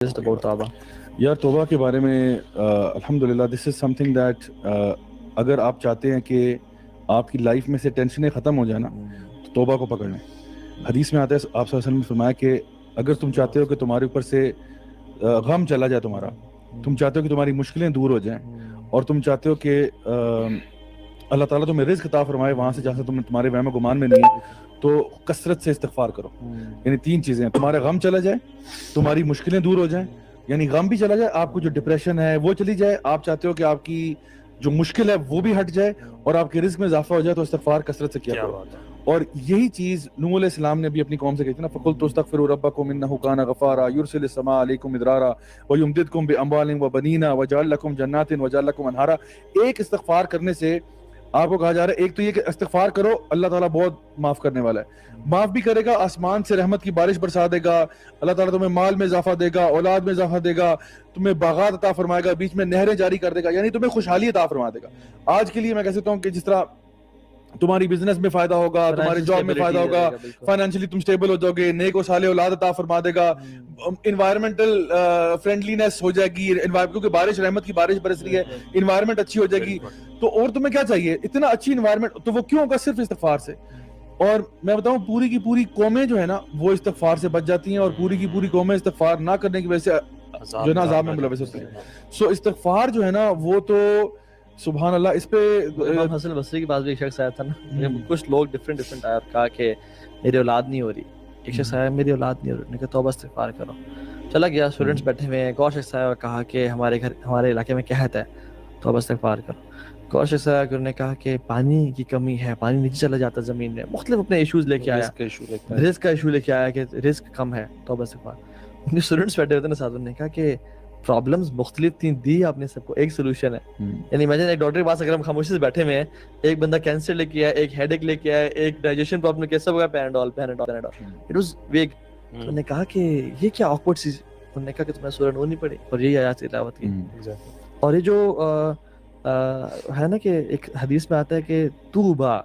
just about توبہ. یار توبہ کے بارے میں الحمدللہ دس از سم تھنگ دیٹ اگر آپ چاہتے ہیں کہ آپ کی لائف میں سے ٹینشنیں ختم ہو جائیں نا تو توبہ کو پکڑ لیں. حدیث میں آتا ہے آپ صلی اللہ علیہ وسلم نے فرمایا کہ اگر تم چاہتے ہو کہ تمہارے اوپر سے غم چلا جائے تمہارا، تم چاہتے ہو کہ تمہاری مشکلیں دور ہو جائیں، اور تم چاہتے ہو کہ اللہ تعالیٰ تمہیں رزق عطا فرمائے وہاں سے جہاں سے تمہارے وہم و گمان میں نہیں ہے، تو کثرت سے استغفار کرو. یعنی 3 چیزیں ہیں: تمہارا غم چلا جائے، تمہاری مشکلیں دور ہو جائیں، یعنی غم بھی چلا جائے، آپ کو جو ڈپریشن ہے وہ چلی جائے، آپ چاہتے ہو کہ آپ کی جو مشکل ہے وہ بھی ہٹ جائے، اور آپ کے رزق میں اضافہ ہو جائے، تو استغفار کثرت سے کیا کرو. اور یہی چیز نوح علیہ السلام نے بھی اپنی قوم سے کہی تھی نا، فَقُلْتُ اسْتَغْفِرُوا رَبَّكُمْ إِنَّهُ كَانَ غَفَّارًا يُرْسِلِ السَّمَاءَ عَلَيْكُمْ مِدْرَارًا وَيُمْدِدْكُمْ بِأَمْوَالٍ وَبَنِينَ وَيَجْعَلْ لَكُمْ جَنَّاتٍ وَيَجْعَلْ لَكُمْ أَنْهَارًا. ایک استغفار کرنے سے آپ کو کہا جا رہا ہے، ایک تو یہ کہ استغفار کرو، اللہ تعالیٰ بہت معاف کرنے والا ہے، معاف بھی کرے گا، آسمان سے رحمت کی بارش برسا دے گا، اللہ تعالیٰ تمہیں مال میں اضافہ دے گا، اولاد میں اضافہ دے گا، تمہیں باغات عطا فرمائے گا، بیچ میں نہریں جاری کر دے گا، یعنی تمہیں خوشحالی عطا فرما دے گا. آج کے لیے میں کہہ سکتا ہوں کہ جس طرح تمہاری بزنس میں فائدہ ہوگا، تمہاری جاب میں فائدہ ہوگا، فائنینشلی تم سٹیبل ہو جاؤ گے، نیک و صالح اولاد عطا فرما دے گا، انوائرمنٹل فرینڈلینس ہو جائے گی، کیونکہ بارش، رحمت کی بارش برس رہی ہے، انوائرمنٹ اچھی ہو جائے گی. تو اور تمہیں کیا چاہیے؟ اتنا اچھی انوائرمنٹ، تو وہ کیوں ہوگا؟ صرف استغفار سے. اور میں بتاؤں پوری کی پوری قومیں جو ہے نا وہ استغفار سے بچ جاتی ہیں، اور پوری کی پوری قومیں استغفار نہ کرنے کی وجہ سے جو ہے نا عذاب میں ملوث ہوتی ہیں. سو استغفار جو ہے نا وہ تو سبحان اللہ. اس پہ امام حسن بصری کے پاس بھی ایک شخص آیا تھا نا، کچھ لوگ ڈفرینٹ آیا، کہا کہ میری اولاد نہیں ہو رہی. ایک شخص آیا، میری اولاد نہیں ہو رہی، نے کہا توبہ استغفار کرو. چلا گیا، اسٹوڈنٹس بیٹھے ہوئے ہیں، ایک اور شخص آیا اور کہا کہ ہمارے علاقے میں قحط ہے، توبہ استغفار کرو. ایک اور شخص آیا کہ انہوں نے کہا کہ پانی کی کمی ہے، پانی نیچے چلا جاتا زمین میں، مختلف اپنے ایشوز لے کے آیا، رزق کا ایشو لے کے آیا کہ رزق کم ہے، توبہ استغفار. ان کے اسٹوڈنٹس بیٹھے ہوتے ہیں نا ساتھ، انہوں نے کہا کہ پرابلمز مختلف تھیں، دی آپ نے سب کو، ایک سولوشن ہے. یعنی امیجن ایک ڈاکٹر کے پاس اگر ہم خاموشی سے بیٹھے ہوئے ہیں، ایک بندہ کینسر لے کے آیا، ایک ہیڈ ایک لے کے آیا، ایک ڈائجیشن پرابلم کے سب کا پیناڈول. اٹ واز ویگ. انہوں نے کہا کہ یہ کیا آکورڈ سی. انہوں نے کہا کہ تمہیں سورہ نور نہیں پڑھی اور یہی آیات تلاوت کی. اور یہ جو ہے نا کہ ایک حدیث میں آتا ہے کہ طوبہ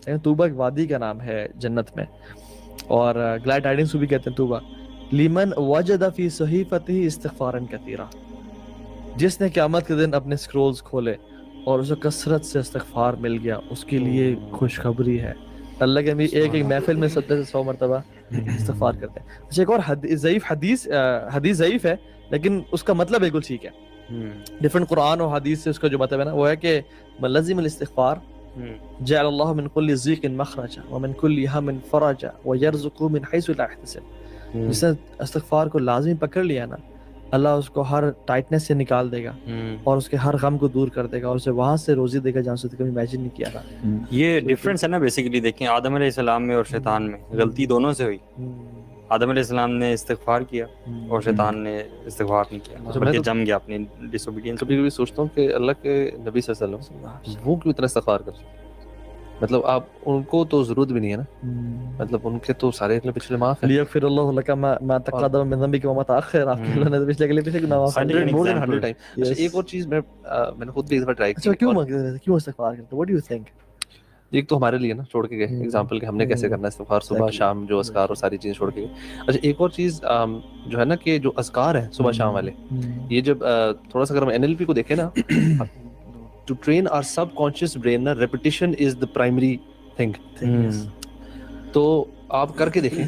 ایک وادی کا نام ہے جنت میں، اور گلیڈ ٹائڈنگس کو بھی کہتے ہیں طوبہ، لیمن وجد فی صحیفتہ استغفارا کثیرا، جس نے قیامت کے دن اپنے سکرولز کھولے اور اسے کثرت سے استغفار مل گیا، اس کے لیے خوشخبری ہے. اللہ کے نبی ایک محفل میں 70 سے 100 مرتبہ استغفار کرتے ہیں. اچھا، ایک اور حدیث ضعیف ہے لیکن اس کا مطلب بالکل ٹھیک ہے. ڈفرنٹ قرآن اور حدیث سے اس کا جو مطلب ہے نا وہ ہے کہ من لزم الاستغفار جعل اللہ من كل ضيق مخرجا ومن كل هم فرجا ويرزقه من حيث لا يحتسب. جس نے استغفار کو لازمی پکڑ لیا نا، اللہ اس کو ہر ٹائٹنس سے نکال دے گا اور اس کے ہر غم کو دور کر دے گا، اور اسے وہاں سے روزی دے گا جہاں سے کبھی امیجن نہیں کیا تھا. یہ ڈفرینس ہے نا بیسیکلی. دیکھیں آدم علیہ السلام میں اور شیطان میں غلطی دونوں سے ہوئی. آدم علیہ السلام نے استغفار کیا اور شیطان نے استغفار نہیں کیا، بلکہ جم گیا اپنی ڈس اوبیڈینس. کبھی کبھی سوچتا ہوں کہ اللہ کے نبی صلی اللہ علیہ وسلم وہ کیوں اتنا استغفار کرتے ہیں؟ مطلب آپ ان کو تو ضرورت بھی نہیں ہے نا، مطلب ان کے تو سارے پچھلے معاف ہیں. لیغفر اللہ لک ما تقدم من ذنبک وما تاخر. آپ کے اللہ نے پچھلے گناہ معاف کر دیے مور دین 100 ٹائم. اچھا، ایک اور چیز میں نے خود بھی ایک دفعہ ٹرائی کی. کیوں استغفار کرتے؟ What do you think? ایک تو ہمارے لیے نا چھوڑ کے گئے ایگزامپل کہ ہم نے کیسے کرنا ہے استغفار، صبح شام جو اذکار اور ساری چیزیں چھوڑ کے گئے. اچھا، ایک اور چیز جو ہے نا کہ جو اذکار ہیں صبح شام والے، یہ جب تھوڑا سا اگر ہم NLP کو دیکھیں نا، to train our subconscious brain نا، repetition is the primary thing. تو آپ کر کے دیکھیں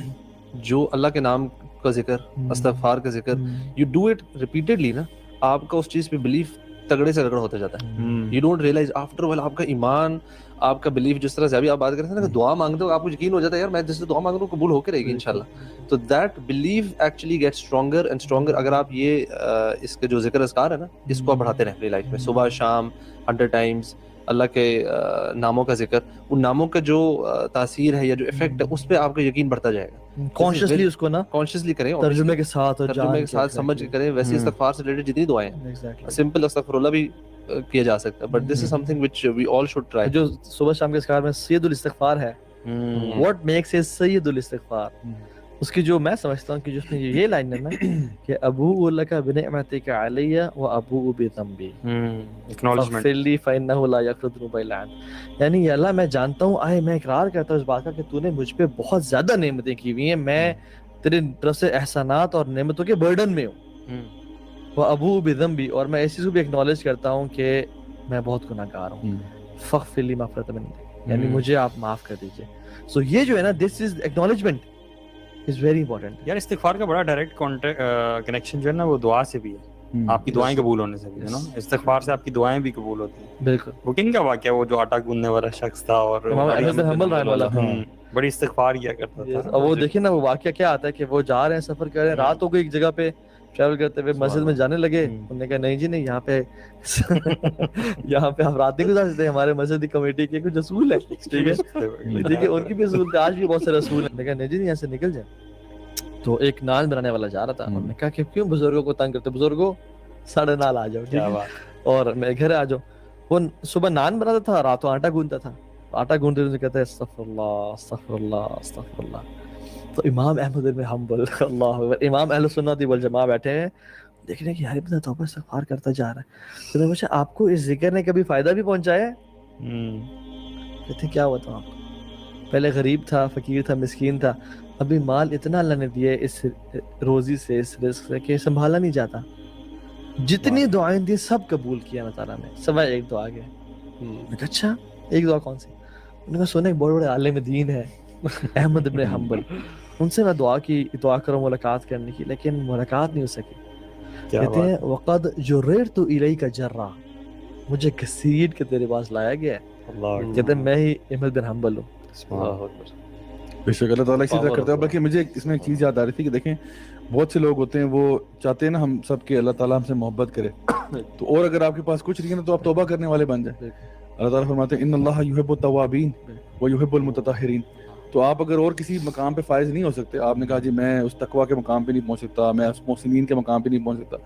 جو اللہ کے نام کا ذکر، استغفار کا ذکر، یو ڈو اٹ ریپیٹڈلی نا، آپ کا اس چیز پہ بلیف تگڑے سے تگڑا ہوتا جاتا ہے. You don't realise after well آپ کا ایمان، آپ کا بلیف، جس طرح سے ابھی آپ بات کرتے ہیں نا کہ دعا مانگتے ہو آپ کو یقین ہو جاتا ہے یار میں جس سے دعا مانگ رہا ہوں قبول ہو کے رہے گی انشاءاللہ. تو that belief actually get stronger and stronger. اگر آپ یہ اس کے جو ذکر اذکار ہے نا اس کو آپ بڑھاتے رہیں اپنی لائف میں، صبح شام 100 ٹائمز اللہ کے ناموں کا ذکر، ان ناموں کا جو تاثیر ہے یا جو افیکٹ ہے اس پہ آپ کا یقین بڑھتا جائے گا. کانشیسلی اس کو نا کانشیسلی کریں، ترجمے کے ساتھ اور ترجمے کے ساتھ سمجھ کے کریں. ویسے استغفار سے ریلیٹڈ جتنی دعائیں ہیں، سمپل استغفر اللہ بھی کیا جا سکتا ہے، but this is something which we all should try. جو صبح شام کے اذکار میں سید الاستغفار ہے، واٹ میکس اٹ سید الاستغفار، اس کی جو میں سمجھتا ہوں کہ جس میں یہ لائن ہے نا کہ ابوء لک بنعمتک علی و ابوء بذنبی فاغفر لی فانہ لا یغفر الذنوب الا انت. یعنی اللہ میں جانتا ہوں، میں اقرار کرتا ہوں اس بات کا کہ تو نے مجھ پہ بہت زیادہ نعمتیں کی ہوئی ہیں، میں تیری طرف سے احسانات اور نعمتوں کے برڈن میں ہوں، وہ ابو بذنبی, اور میں اس چیز کو بھی ایکنالج کرتا ہوں کہ میں بہت گناہگار ہوں. فاغفر لی مغفرۃ من عندک, یعنی مجھے آپ معاف کر دیجیے. سو یہ جو ہے نا, دس از ایکنالجمنٹ از ویری امپورٹنٹ. یار استغفار کا بڑا ڈائریکٹ کنیکشن جو ہے نا وہ دعا سے بھی ہے, آپ کی دعائیں قبول ہونے سے بھی ہے نا. استغفار سے آپ کی دعائیں بھی قبول ہوتی ہیں. بالکل. وہ کن کا واقعہ, وہ جو آٹا گوندنے والا شخص تھا اور امام احمد بن حنبل رحمہ اللہ بڑی استغفار کیا کرتا تھا. اور وہ دیکھیں نا, وہ واقعہ کیا آتا ہے کہ وہ جا رہے ہیں, سفر کر رہے ہیں, رات ہو گئی ایک جگہ پہ ٹریول کرتے ہوئے, مسجد میں جانے لگے. انہوں نے کہا نہیں جی نہیں, یہاں پہ آپ رات نہیں گزار سکتے, ہمارے مسجد کی کمیٹی کے کچھ اصول ہے. ٹھیک ہے, دیکھیے ان کی بھی اصول تھے, آج بھی بہت سارے اصول ہیں. کہا نہیں جی نہیں, یہاں سے نکل جائیں. تو ایک نان بنانے والا جا رہا تھا, انہوں نے کہا کہ کیوں بزرگوں کو تنگ کرتے, بزرگوں 9:30 آ جاؤ, کیا بات, اور میں گھر آ جاؤ. وہ صبح نان بناتا تھا, راتوں آٹا گوندتا تھا. آٹا گوندتے ہوئے کہتا ہے استغفر اللہ استغفر اللہ استغفر اللہ. تو امام احمد بن حنبل, اللہ اکبر, امام اہل سنت والجماعہ بیٹھے ہیں, دیکھ رہے ہیں کہ یار ابن توبہ استغفار کرتا جا رہا ہے. تو میں پوچھا آپ کو اس ذکر نے کبھی فائدہ بھی پہنچایا ہے؟ کہتے کیا ہوا تھا آپ کو؟ پہلے غریب تھا, فقیر تھا, مسکین تھا, ابھی مال اتنا اللہ نے دیا اس روزی سے, اس رزق سے کہ سنبھالا نہیں جاتا. جتنی دعائیں دی سب قبول کیا اللہ تعالیٰ نے, سوائے ایک دعا کے. میں کہا اچھا ایک دعا کون سی؟ انہوں نے کہا سونے ایک بڑے بڑے عالم دین ہے احمد بن حنبل, ان سے میں دعا کروں ملاقات کرنے کی, لیکن ملاقات نہیں ہو سکی. کہتے ہیں وقد جررت الیک جرا, مجھے گھسیٹ کے تیرے پاس لایا گیا ہے. کہتے ہیں میں ہی احمد بن حنبل ہوں. بے شک اللہ تعالیٰ اسی طرح کرتا ہے. بلکہ مجھے اس میں ایک چیز یاد آ رہی تھی کہ دیکھیں بہت سے لوگ ہوتے ہیں وہ چاہتے ہیں نا ہم سب کے اللہ تعالیٰ ہم سے محبت کرے, تو اور اگر آپ کے پاس کچھ نہیں ہے نا تو آپ توبہ کرنے والے بن جائیں. اللہ تعالیٰ فرماتے ہیں ان اللہ یحب التوابین ویحب المتطہرین. تو آپ اگر اور کسی مقام پہ فائز نہیں ہو سکتے, آپ نے کہا جی میں اس تقویٰ کے مقام پہ نہیں پہنچ سکتا, میں اس محسنین کے مقام پہ نہیں پہنچ سکتا,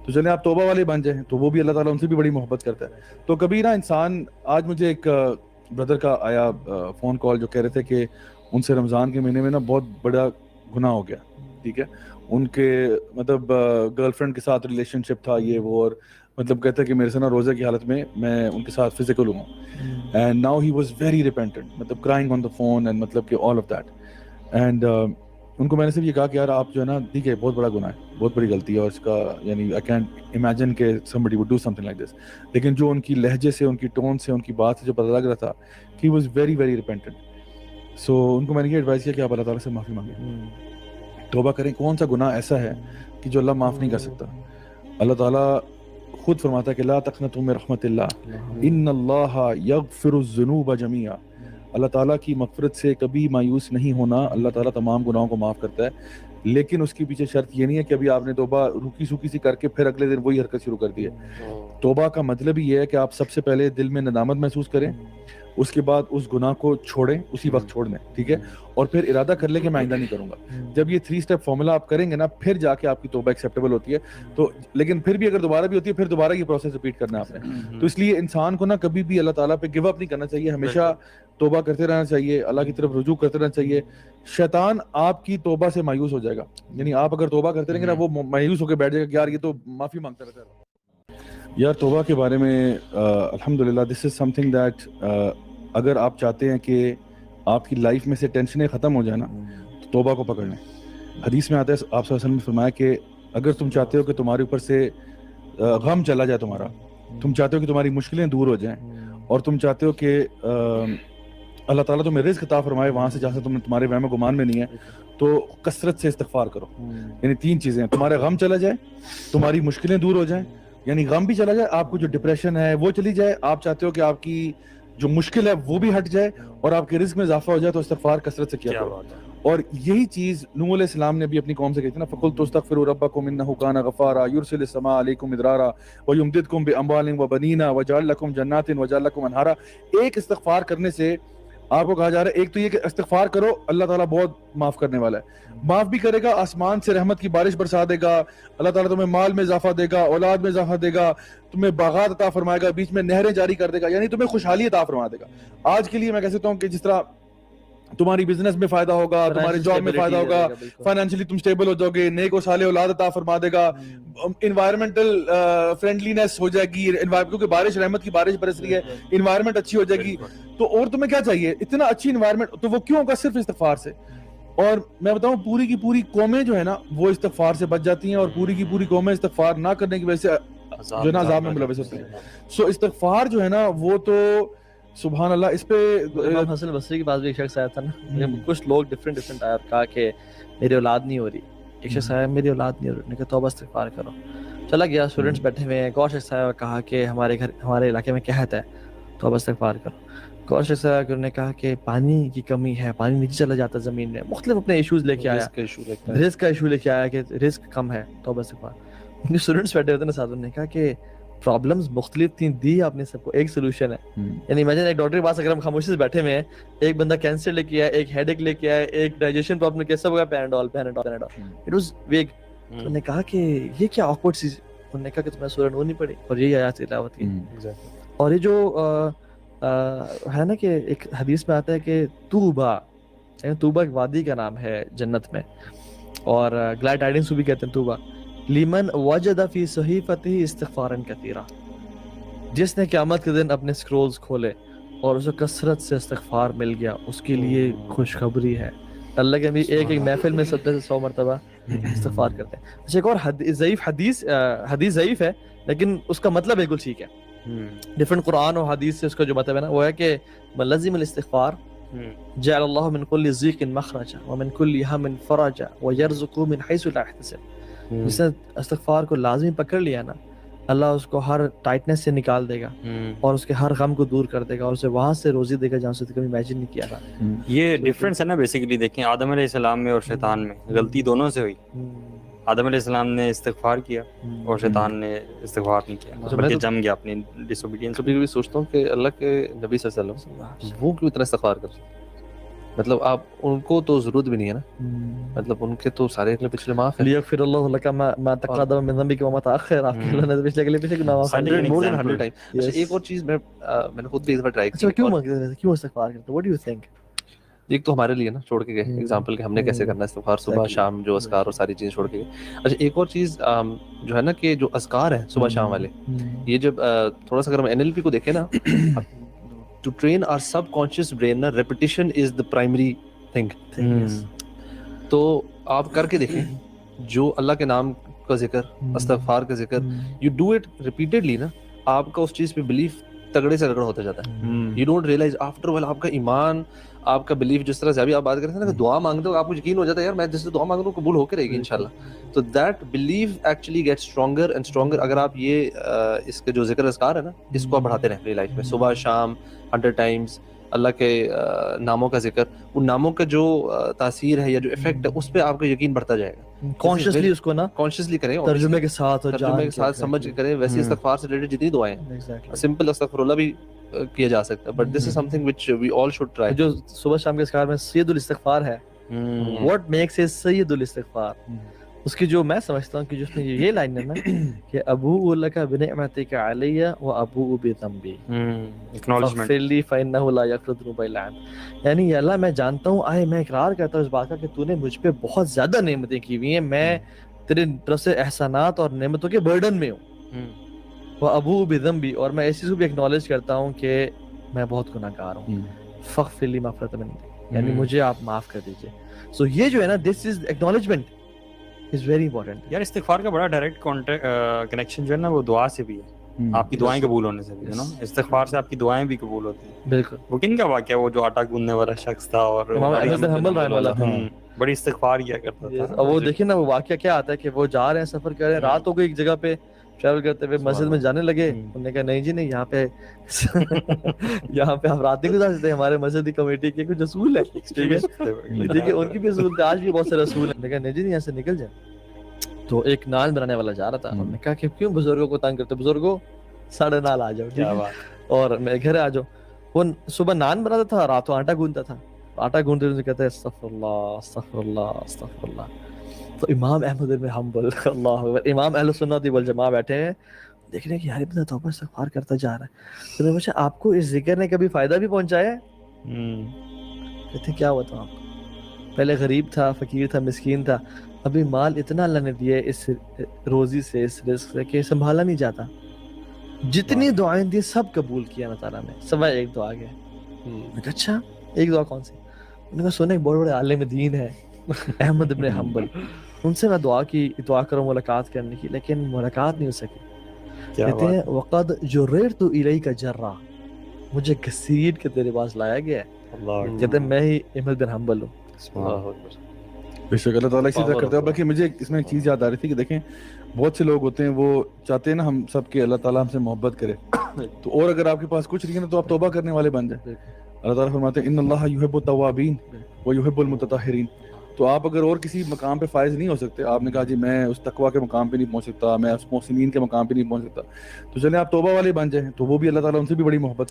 تو چلیں آپ توبہ والے بن جائیں, تو وہ بھی اللہ تعالیٰ ان سے بھی بڑی محبت کرتا ہے. تو کبھی نا انسان, آج مجھے ایک بردر کا آیا فون کال جو کہہ رہے تھے کہ ان سے رمضان کے مہینے میں نا بہت بڑا گناہ ہو گیا. ٹھیک ہے, ان کے مطلب گرل فرینڈ کے ساتھ ریلیشن شپ تھا یہ وہ, اور مطلب کہتا ہے کہ میرے سے نا روزے کی حالت میں میں ان کے ساتھ فزیکل ہوں, and now he was very repentant, مطلب crying on the phone and مطلب کہ آل آف دیٹ. اینڈ ان کو میں نے صرف یہ کہا کہ یار آپ جو ہے نا, ٹھیک ہے بہت بڑا گناہ ہے, بہت بڑی غلطی ہے, اور اس کا یعنی آئی کینٹ امیجن کہ somebody would do something like this, لیکن جو ان کی لہجے سے, ان کی ٹون سے, ان کی بات سے جو پتہ لگ رہا تھا کہ he was very very repentant. سو ان کو میں نے یہ ایڈوائز کیا کہ آپ اللہ تعالیٰ سے معافی مانگیں, توبہ کریں. کون سا گناہ ایسا ہے کہ جو اللہ معاف نہیں کر سکتا؟ اللہ تعالیٰ خود فرماتا ہے کہ لا تقنطوا من رحمت اللہ ان اللہ یغفر الذنوب جميعا. اللہ تعالیٰ کی مغفرت سے کبھی مایوس نہیں ہونا, اللہ تعالیٰ تمام گناہوں کو معاف کرتا ہے, لیکن اس کے پیچھے شرط یہ نہیں ہے کہ ابھی آپ نے توبہ روکی سوکی سی کر کے پھر اگلے دن وہی حرکت شروع کر دی ہے. توبہ کا مطلب یہ ہے کہ آپ سب سے پہلے دل میں ندامت محسوس کریں, اس کے بعد اس گناہ کو چھوڑیں, اسی وقت چھوڑ دیں, ٹھیک ہے, اور پھر ارادہ کر لیں کہ میں آئندہ نہیں کروں گا. جب یہ 3 اسٹیپ فارمولا آپ کریں گے نا, پھر جا کے آپ کی توبہ ایکسیپٹیبل ہوتی ہے. تو لیکن پھر بھی اگر دوبارہ بھی ہوتی ہے, پھر دوبارہ یہ پروسیس ریپیٹ کرنا ہے آپ نے. تو اس لیے انسان کو نا کبھی بھی اللہ تعالیٰ پہ گیو اپ نہیں کرنا چاہیے, ہمیشہ توبہ کرتے رہنا چاہیے, اللہ کی طرف رجوع کرتے رہنا چاہیے. شیطان آپ کی توبہ سے مایوس ہو جائے گا, یعنی آپ اگر توبہ کرتے رہیں گے نا, وہ مایوس ہو کے بیٹھ جائے گا کہ یار یہ تو معافی مانگتا رہتا ہے. یار توبہ کے بارے میں الحمدللہ دس از سم تھنگ دیٹ اگر آپ چاہتے ہیں کہ آپ کی لائف میں سے ٹینشنیں ختم ہو جائیں نا, تو توبہ کو پکڑ لیں. حدیث میں آتا ہے آپ صلی اللہ علیہ وسلم نے فرمایا کہ اگر تم چاہتے ہو کہ تمہارے اوپر سے غم چلا جائے تمہارا, تم چاہتے ہو کہ تمہاری مشکلیں دور ہو جائیں, اور تم چاہتے ہو کہ اللہ تعالیٰ تمہیں رزق عطا فرمائے وہاں سے جہاں سے تمہارے وہم و گمان میں نہیں ہے, تو کثرت سے استغفار کرو. یعنی 3 چیزیں ہیں, تمہارا غم چلا جائے, تمہاری مشکلیں دور ہو جائیں, یعنی غم بھی چلا جائے, آپ کو جو ڈپریشن ہے وہ چلی جائے, آپ چاہتے ہو کہ آپ کی جو مشکل ہے وہ بھی ہٹ جائے, اور آپ کے رزق میں اضافہ ہو جائے, تو استغفار کثرت سے کیا کرو. اور یہی چیز نوح علیہ السلام نے بھی اپنی قوم سے کہی تھی نا, فَقُلْتُ اسْتَغْفِرُوا رَبَّكُمْ إِنَّهُ كَانَ غَفَّارًا يُرْسِلِ السَّمَاءَ عَلَيْكُمْ مِدْرَارًا وَيُمْدِدْكُمْ بِأَمْوَالٍ وَبَنِينَ وَيَجْعَلْ لَكُمْ جَنَّاتٍ وَيَجْعَلْ لَكُمْ أَنْهَارًا. ایک استغفار کرنے سے آپ کو کہا جا رہا ہے, ایک تو یہ کہ استغفار کرو, اللہ تعالیٰ بہت معاف کرنے والا ہے, معاف بھی کرے گا, آسمان سے رحمت کی بارش برسا دے گا, اللہ تعالیٰ تمہیں مال میں اضافہ دے گا, اولاد میں اضافہ دے گا, تمہیں باغات عطا فرمائے گا, بیچ میں نہریں جاری کر دے گا, یعنی تمہیں خوشحالی عطا فرما دے گا. آج کے لیے میں کہہ سکتا ہوں کہ جس طرح تمہاری بزنس میں فائدہ ہوگا, تمہاری جاب میں فائدہ ہوگا, فائنینشلی تم سٹیبل ہو جاؤ گے, نیک و صالح اولاد عطا فرما دے گا, انوائرمنٹل فرینڈلینس ہو جائے گی, کیونکہ بارش رحمت کی بارش برس رہی ہے, انوائرمنٹ اچھی ہو جائے گی. تو اور تمہیں کیا چاہیے, اتنا اچھی انوائرمنٹ, تو وہ کیوں ہوگا؟ صرف استغفار سے. اور میں بتاؤں پوری کی پوری قومیں جو ہے نا وہ استغفار سے بچ جاتی ہیں اور پوری کی پوری قومیں استغفار نہ کرنے کی وجہ سے جو ہے نا عذاب میں ملوث ہوتی ہیں. سو استغفار جو ہے نا وہ تو سبحان اللہ اس پہ امام حسن بصری کے پاس بھی ایک شخص آیا تھا نا, کچھ لوگ ڈفرینٹ آئے اور کہا کہ میری اولاد نہیں ہو رہی. ایک شخص آیا میری اولاد نہیں ہو رہی, نے کہا توبہ استغفار کرو. چلا گیا, اسٹوڈنٹس بیٹھے ہوئے ہیں, ایک اور شخص آیا اور کہا کہ ہمارے علاقے میں قحط ہے, توبہ استغفار کرو. ایک اور شخص آیا کہ انہوں نے کہا کہ پانی کی کمی ہے, پانی نیچے چلا جاتا ہے زمین میں, مختلف اپنے ایشوز لے کے آیا, رزق کا ایشو لے کے آیا کہ رزق کم ہے, توبہ استغفار. ان کے اسٹوڈنٹس بیٹھے ہوتے ہیں ساتھ, انہوں نے کہا کہ پرابلمز مختلف تھیں, دی آپ نے سب کو, ایک سولوشن ہے. یعنی امیجن ایک ڈاکٹر کے پاس اگر ہم خاموشی سے بیٹھے ہوئے ہیں, ایک بندہ کینسر لے کے آیا, ایک ہیڈ ایک لے کے آیا, ایک ڈائجیشن پرابلم کے سب ہو گیا پیناڈول. اٹ واز ویگ. انہوں نے کہا کہ یہ کیا آکورڈ سی, انہوں نے کہا کہ تمہیں سورہ نور نہیں پڑھی, اور یہی آیات تلاوت کی. اور یہ جو ہے نا کہ ایک حدیث میں آتا ہے کہ توبہ ایک وادی کا نام ہے جنت میں, اور گلیڈ ٹائڈنگس بھی کہتے ہیں توبہ, لیمن وجد فی صحیفتہ استغفارا کثیرا, جس نے قیامت کے دن اپنے سکرولز کھولے اور اسے کثرت سے استغفار مل گیا, اس کے لیے خوشخبری ہے. اللہ کے بھی ایک محفل میں 70 سے 100 مرتبہ استغفار کرتے ہیں. اچھا, ایک اور حدیث ضعیف ہے لیکن اس کا مطلب بالکل ٹھیک ہے. ڈفرنٹ قرآن اور حدیث سے اس کا جو مطلب ہے نا وہ ہے کہ ملزم الاستغفار جعل اللہ من کل ضیق مخرجا ومن کل ہم فرجا ویرزقہ من حیث لا یحتسب. جس نے استغفار کو لازمی پکڑ لیا نا, اللہ اس کو ہر ٹائٹنس سے نکال دے گا اور اس کے ہر غم کو دور کر دے گا, اور اسے وہاں سے روزی دے گا جہاں سے کبھی امیجن نہیں کیا تھا. یہ ڈفرینس ہے نا بیسیکلی. دیکھیں آدم علیہ السلام میں اور شیطان میں غلطی دونوں سے ہوئی. آدم علیہ السلام نے استغفار کیا اور شیطان نے استغفار نہیں کیا, بلکہ جم گیا اپنی ڈس اوبیڈینس. کبھی کبھی سوچتا ہوں کہ اللہ کے نبی صلی اللہ علیہ وسلم وہ کیوں اتنا استغفار کرتے ہیں. مطلب آپ ان کو تو ضرورت بھی نہیں ہے نا, مطلب ان کے تو سارے اگلے پچھلے معاف ہیں. لیغفر اللہ لک ما تقدم من ذنبک وما تاخر, آپ کے اللہ نے پچھلے اگلے گناہ معاف کر دیے more than 100 times. اچھا, ایک اور چیز میں نے خود بھی ایک بار ٹرائی کی. کیوں استغفار کرتے, what do you think? ایک تو ہمارے لیے نا چھوڑ کے گئے ایگزامپل کہ ہم نے کیسے کرنا ہے استغفار, صبح شام جو اذکار اور ساری چیزیں چھوڑ کے گئے. اچھا, ایک اور چیز جو ہے نا کہ جو اذکار ہیں صبح شام والے, یہ جب تھوڑا سا اگر ہم NLP کو دیکھیں نا, to train our subconscious brain نا, repetition is the primary thing. تو آپ کر کے دیکھیں جو اللہ کے نام کا ذکر, استغفار کا ذکر, you do it repeatedly نا, آپ کا اس چیز پہ بلیف تگڑے سے تگڑا ہوتا جاتا ہے. You don't realize after a while آپ کا ایمان, آپ کا بلیف, جس طرح سے ابھی آپ بات کرتے ہیں نا کہ دعا مانگتے ہو آپ کو یقین ہو جاتا ہے یار میں جس سے دعا مانگ رہا ہوں قبول ہو کے رہے گی انشاءاللہ. تو that belief actually gets stronger and stronger. اگر آپ یہ اس کے جو ذکر اذکار ہے نا اس کو آپ بڑھاتے رہیں اپنی لائف میں, صبح شام 100 times اللہ کے ناموں کا ذکر, ان ناموں کا جو تاثیر ہے یا جو افیکٹ ہے اس پہ آپ کا یقین بڑھتا جائے گا. کانشیسلی اس کو نا کانشیسلی کریں, ترجمے کے ساتھ اور ترجمے کے ساتھ سمجھ کے کریں. ویسے استغفار سے ریلیٹڈ جتنی دعائیں ہیں سمپل استغفر اللہ بھی کیا جا سکتا ہے, but this is something which we all should try. جو صبح شام کے اذکار میں سید الاستغفار ہے, what makes it سید الاستغفار, اس کی جو میں سمجھتا ہوں کہ جو اس میں یہ لائن ہے نا کہ ابوء لک بنعمتک علی و ابوء بذنبی فاغفر لی فانہ لا یغفر الذنوب الا انت. یعنی یا اللہ میں جانتا ہوں, میں اقرار کرتا ہوں اس بات کا کہ تو نے مجھ پہ بہت زیادہ نعمتیں کی ہوئی ہیں, میں تیرے طرف سے احسانات اور نعمتوں کے برڈن میں ہوں. وہ ابوء بذنبی, اور میں اس چیز کو بھی ایکنالج کرتا ہوں کہ میں بہت گناہگار ہوں. فاغفر لی مغفرۃ من عندک, یعنی مجھے آپ معاف کر دیجیے. سو یہ جو ہے نا دس از ایکنالجمنٹ is very important. یار استغفار کا بڑا ڈائریکٹ کنیکشن جو ہے نا وہ دعا سے بھی ہے, آپ کی دعائیں قبول ہونے سے بھی ہے نا. استغفار سے آپ کی دعائیں بھی قبول ہوتی ہیں. بالکل. وہ کن کا واقعہ, وہ جو آٹا گوندنے والا شخص تھا اور امام احمد بن حنبل رحمہ اللہ تھا, بڑی استغفار کیا کرتا تھا. اور وہ دیکھیں نا وہ واقعہ کیا آتا ہے کہ وہ جا رہے ہیں, سفر کر رہے ہیں, رات ہو گئی, ایک جگہ پہ ٹریول کرتے ہوئے مسجد میں جانے لگے. انہوں نے کہا نہیں جی نہیں, یہاں پہ آپ رات نہیں گزار سکتے, ہمارے مسجد کی کمیٹی کے کچھ اصول ہے, ٹھیک ہے, دیکھیں ان کی بھی اصول تھے, آج بھی بہت سارے اصول ہیں. انہوں نے کہا نہیں جی نہیں, یہاں سے نکل جائیں. تو ایک نان بنانے والا جا رہا تھا, انہوں نے کہا کہ کیوں بزرگوں کو تنگ کرتے, بزرگوں 9:30 آ جاؤ اور میرے گھر آ جاؤ. وہ صبح نان بناتا تھا, رات کو آٹا گوندتا تھا. آٹا گوندتے ہوئے کہتے ہیں استغفر اللہ استغفر اللہ استغفر اللہ. تو امام احمد بن حنبل, اللہ اکبر, امام اہل سنت والجماعہ بیٹھے ہیں, دیکھ رہے ہیں کہ یار ابن توبہ استغفار کرتا جا رہا ہے. تو میں پوچھا آپ کو اس ذکر نے کبھی فائدہ بھی پہنچایا ہے؟ کہتے کیا ہوا تھا آپ کو, پہلے غریب تھا, فقیر تھا, مسکین تھا, ابھی مال اتنا اللہ نے دیا اس روزی سے, اس رزق سے کہ سنبھالا نہیں جاتا. جتنی دعائیں دی سب قبول کیا اللہ تعالیٰ نے, سوائے ایک دعا گئے. اچھا ایک دعا کون سی؟ انہوں نے کہا سونے ایک بڑے بڑے عالم دین ہے, احمد ابن حنبل, ان سے میں دعا کروں ملاقات کرنے کی, لیکن ملاقات نہیں ہو سکی. کہتے ہیں وقد جررت الیک جرا, مجھے گھسیٹ کے تیرے پاس لایا گیا ہے. کہتے ہیں میں ہی احمد بن حنبل ہوں. بے شک اللہ تعالیٰ اسی طرح کرتے ہیں. بلکہ مجھے اس میں ایک چیز یاد آ رہی تھی کہ دیکھیں بہت سے لوگ ہوتے ہیں وہ چاہتے ہیں نا ہم سب کے اللہ تعالیٰ ہم سے محبت کرے, تو اور اگر آپ کے پاس کچھ نہیں ہے تو آپ توبہ کرنے والے بن جائیں. اللہ تعالیٰ فرماتے ہیں ان اللہ یحب التوابین و یحب المتطہرین. تو آپ اگر اور کسی مقام پہ فائز نہیں ہو سکتے, آپ نے کہا جی میں اس تقویٰ کے مقام پہ نہیں پہنچ سکتا, میں اس محسنین کے مقام پہ نہیں پہنچ سکتا, تو چلیں آپ توبہ والے بن جائیں, تو وہ بھی اللہ تعالیٰ ان سے بھی بڑی محبت